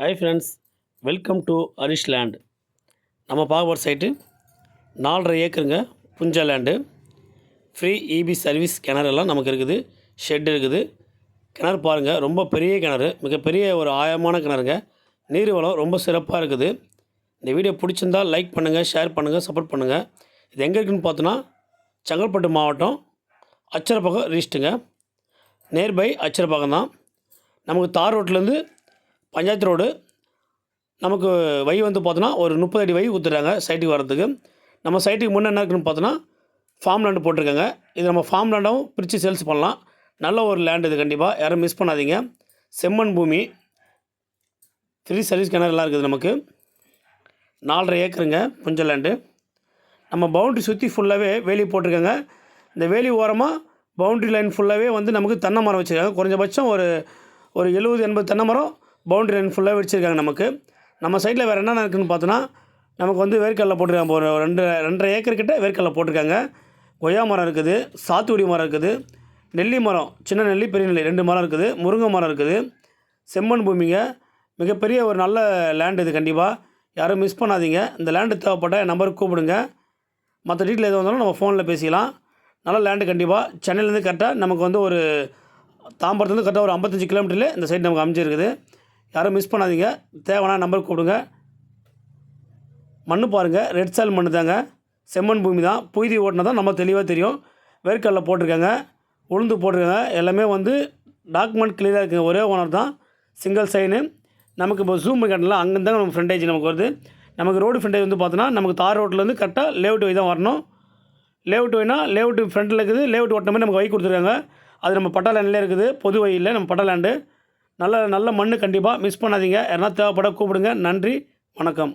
Hi friends, welcome to Harish land. நம்ம பார்க்க site 4.5 ஏக்கருங்க. புஞ்சா லேண்டு. ஃப்ரீ இபி சர்வீஸ் கிணறு எல்லாம் நமக்கு இருக்குது. ஷெட் இருக்குது. கிணறு பாருங்கள், ரொம்ப பெரிய கிணறு, மிகப்பெரிய ஒரு ஆழமான கிணறுங்க. நீர் வளம் ரொம்ப சிறப்பாக இருக்குது. இந்த வீடியோ பிடிச்சிருந்தால் லைக் பண்ணுங்கள், ஷேர் பண்ணுங்கள், சப்போர்ட் பண்ணுங்கள். இது எங்கே இருக்குதுன்னு பார்த்தோன்னா செங்கல்பட்டு மாவட்டம் அச்சரப்பாக்கம் ரீஸ்ட்டுங்க. நியர்பை அச்சரப்பாக்கம் தான். நமக்கு தார் ரோட்லேருந்து பஞ்சாயத்து ரோடு நமக்கு வழி வந்து பார்த்தோன்னா ஒரு 30 அடி வழி ஊற்றுறாங்க சைட்டுக்கு வர்றதுக்கு. நம்ம சைட்டுக்கு முன்னே என்ன இருக்குதுன்னு பார்த்தோன்னா ஃபார்ம் லேண்டு போட்டிருக்காங்க. இது நம்ம ஃபார்ம் லேண்டாகவும் பிரித்து சேல்ஸ் பண்ணலாம். நல்ல ஒரு லேண்டு இது, கண்டிப்பாக யாரும் மிஸ் பண்ணாதீங்க. செம்மண் பூமி, ஃப்ரீ சர்வீஸ் கிணறுலாம் இருக்குது. நமக்கு 4.5 ஏக்கருங்க புஞ்ச லேண்டு. நம்ம பவுண்ட்ரி சுற்றி ஃபுல்லாகவே வேலி போட்டிருக்காங்க. இந்த வேலி ஓரமாக பவுண்ட்ரி லைன் ஃபுல்லாகவே வந்து நமக்கு தென்னை மரம் வச்சுருக்காங்க. குறைஞ்சபட்சம் ஒரு 70-80 தென்னை மரம் பவுண்ட்ரி லைன் ஃபுல்லாக வச்சுருக்காங்க. நம்ம சைடில் வேறு என்னென்ன இருக்குதுன்னு பார்த்தோன்னா நமக்கு வந்து வேர்க்கடலை போட்டிருக்காங்க. ஒரு 2.5 ஏக்கர் கிட்ட வேர்க்கடலை போட்டிருக்காங்க. கொய்யா மரம் இருக்குது, சாத்துக்குடி மரம் இருக்குது, நெல்லி மரம், சின்ன நெல்லி பெரிய நெல்லி 2 மரம் இருக்குது, முருங்கை மரம் இருக்குது. செம்மண் பூமிங்க, மிகப்பெரிய ஒரு நல்ல லேண்டு இது. கண்டிப்பாக யாரும் மிஸ் பண்ணாதீங்க. இந்த லேண்டு தேவைப்பட்ட நம்பருக்கு கூப்பிடுங்க. மற்ற டீட்டெயில் எது வந்தாலும் நம்ம ஃபோனில் பேசிக்கலாம். நல்ல லேண்டு. கண்டிப்பாக சென்னையிலேருந்து கரெக்டாக நமக்கு வந்து ஒரு தாம்பரத்துலேருந்து கரெக்டாக ஒரு 55 கிலோமீட்டரில் இந்த சைடு நமக்கு அமைஞ்சிருக்குது. யாரும் மிஸ் பண்ணாதீங்க. தேவைன்னா நம்பருக்கு கூப்பிடுங்க. மண் பாருங்கள், ரெட் சால் மண் தாங்க, செம்மண் பூமி தான். புய்தி ஓட்டினா தான் நம்ம தெளிவாக தெரியும். வேர்க்கடலை போட்டிருக்காங்க, உளுந்து போட்டிருக்காங்க. எல்லாமே வந்து டாக்குமெண்ட் கிளியராக இருக்குங்க. ஒரே ஓனர் தான், சிங்கிள் சைனு. நமக்கு இப்போ ஜூம் கட்டலாம் அங்கேருந்தாங்க நம்ம ஃப்ரண்டேஜ் நமக்கு வருது. நமக்கு ரோடு ஃப்ரண்டேஜ் வந்து பார்த்தோன்னா நமக்கு தார் ரோட்லேருந்து கரெக்டாக லேஅவுட் வை தான் வரணும். லேஅவுட் வைனா லேஅவுட் ஃப்ரண்ட்டில் இருக்குது. லேஅவுட் ஓட்டின மாதிரி நமக்கு வை கொடுத்துருக்காங்க. அது நம்ம பட்டா லேண்ட்லேயே இருக்குது. பொது வழியில் நம்ம பட்டா லேண்டு. நல்ல மண். கண்டிப்பாக மிஸ் பண்ணாதீங்க. யாருன்னா தேவைப்பட கூப்பிடுங்க. நன்றி, வணக்கம்.